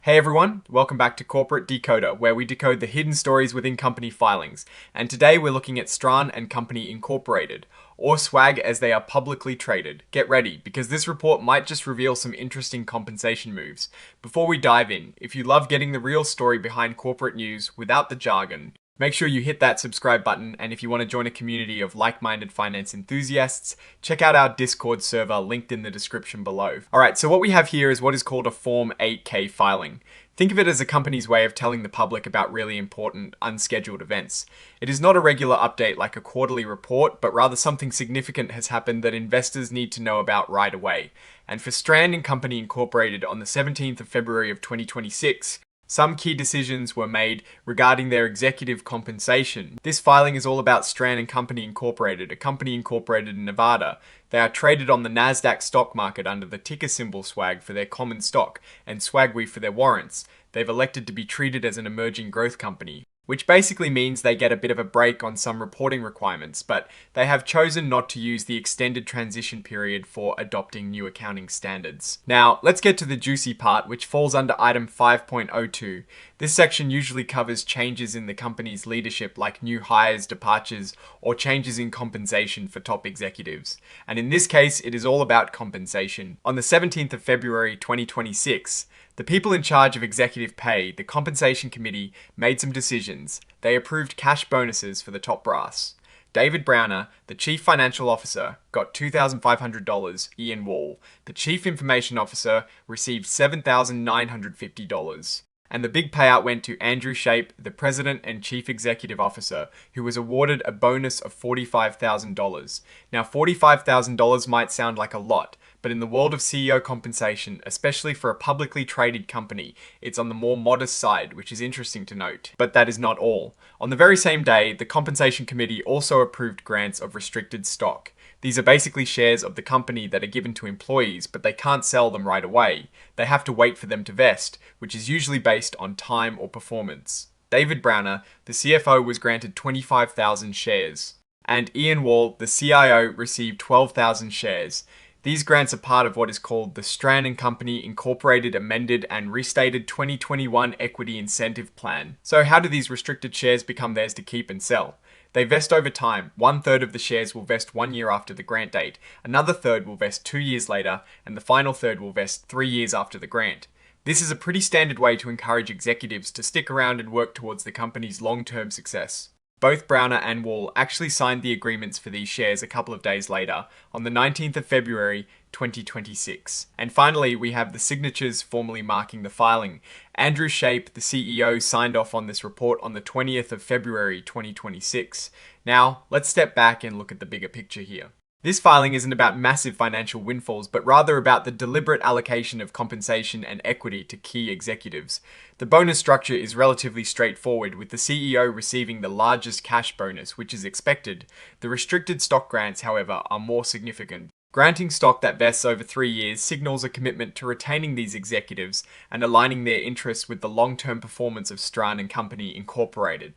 Hey everyone, welcome back to Corporate Decoder, where we decode the hidden stories within company filings. And today we're looking at Stran and Company Incorporated, or SWAG as they are publicly traded. Get ready, because this report might just reveal some interesting compensation moves. Before we dive in, if you love getting the real story behind corporate news without the jargon, make sure you hit that subscribe button, and if you want to join a community of like-minded finance enthusiasts, check out our Discord server linked in the description below. Alright, so what we have here is what is called a Form 8K filing. Think of it as a company's way of telling the public about really important, unscheduled events. It is not a regular update like a quarterly report, but rather something significant has happened that investors need to know about right away. And for Stran and Company Incorporated on the 17th of February of 2026, some key decisions were made regarding their executive compensation. This filing is all about Stran and Company Incorporated, a company incorporated in Nevada. They are traded on the NASDAQ stock market under the ticker symbol SWAG for their common stock and SWAGWI for their warrants. They've elected to be treated as an emerging growth company, which basically means they get a bit of a break on some reporting requirements, but they have chosen not to use the extended transition period for adopting new accounting standards. Now, let's get to the juicy part, which falls under item 5.02. This section usually covers changes in the company's leadership, like new hires, departures, or changes in compensation for top executives. And in this case, it is all about compensation. On the 17th of February 2026, the people in charge of executive pay, the Compensation Committee, made some decisions. They approved cash bonuses for the top brass. David Browner, the Chief Financial Officer, got $2,500 Ian Wall. The Chief Information Officer received $7,950. And the big payout went to Andrew Shape, the President and Chief Executive Officer, who was awarded a bonus of $45,000. Now, $45,000 might sound like a lot, but in the world of CEO compensation, especially for a publicly traded company, it's on the more modest side, which is interesting to note. But that is not all. On the very same day, the Compensation Committee also approved grants of restricted stock. These are basically shares of the company that are given to employees, but they can't sell them right away. They have to wait for them to vest, which is usually based on time or performance. David Browner, the CFO, was granted 25,000 shares, and Ian Wall, the CIO, received 12,000 shares. These grants are part of what is called the Stran and Company Incorporated Amended and Restated 2021 Equity Incentive Plan. So how do these restricted shares become theirs to keep and sell? They vest over time. 1/3 of the shares will vest 1 year after the grant date, another third will vest 2 years later, and the final third will vest 3 years after the grant. This is a pretty standard way to encourage executives to stick around and work towards the company's long-term success. Both Browner and Wall actually signed the agreements for these shares a couple of days later, on the 19th of February 2026. And finally, we have the signatures formally marking the filing. Andrew Shape, the CEO, signed off on this report on the 20th of February 2026. Now, let's step back and look at the bigger picture here. This filing isn't about massive financial windfalls, but rather about the deliberate allocation of compensation and equity to key executives. The bonus structure is relatively straightforward, with the CEO receiving the largest cash bonus, which is expected. The restricted stock grants, however, are more significant. Granting stock that vests over 3 years signals a commitment to retaining these executives and aligning their interests with the long-term performance of Stran and Company Incorporated.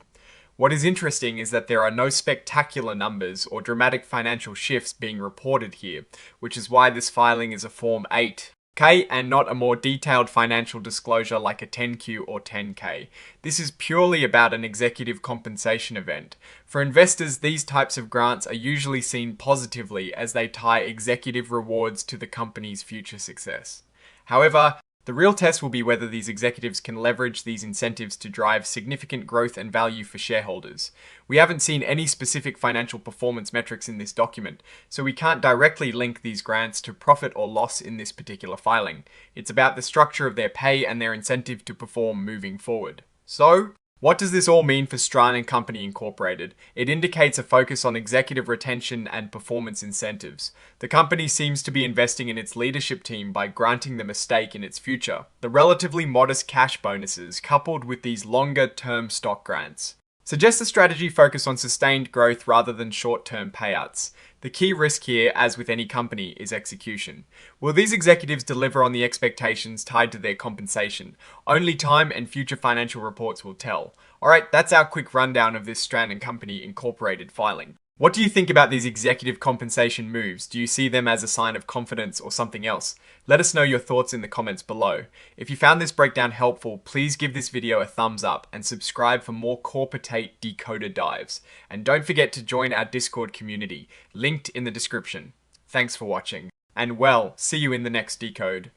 What is interesting is that there are no spectacular numbers or dramatic financial shifts being reported here, which is why this filing is a Form 8K and not a more detailed financial disclosure like a 10Q or 10K. This is purely about an executive compensation event. For investors, these types of grants are usually seen positively as they tie executive rewards to the company's future success. However, the real test will be whether these executives can leverage these incentives to drive significant growth and value for shareholders. We haven't seen any specific financial performance metrics in this document, so we can't directly link these grants to profit or loss in this particular filing. It's about the structure of their pay and their incentive to perform moving forward. So, what does this all mean for Stran and Company Incorporated? It indicates a focus on executive retention and performance incentives. The company seems to be investing in its leadership team by granting them a stake in its future. The relatively modest cash bonuses, coupled with these longer-term stock grants, suggest a strategy focused on sustained growth rather than short-term payouts. The key risk here, as with any company, is execution. Will these executives deliver on the expectations tied to their compensation? Only time and future financial reports will tell. Alright, that's our quick rundown of this Stran and Company Incorporated filing. What do you think about these executive compensation moves? Do you see them as a sign of confidence or something else? Let us know your thoughts in the comments below. If you found this breakdown helpful, please give this video a thumbs up and subscribe for more corporate decoder dives. And don't forget to join our Discord community, linked in the description. Thanks for watching. And well, see you in the next decode.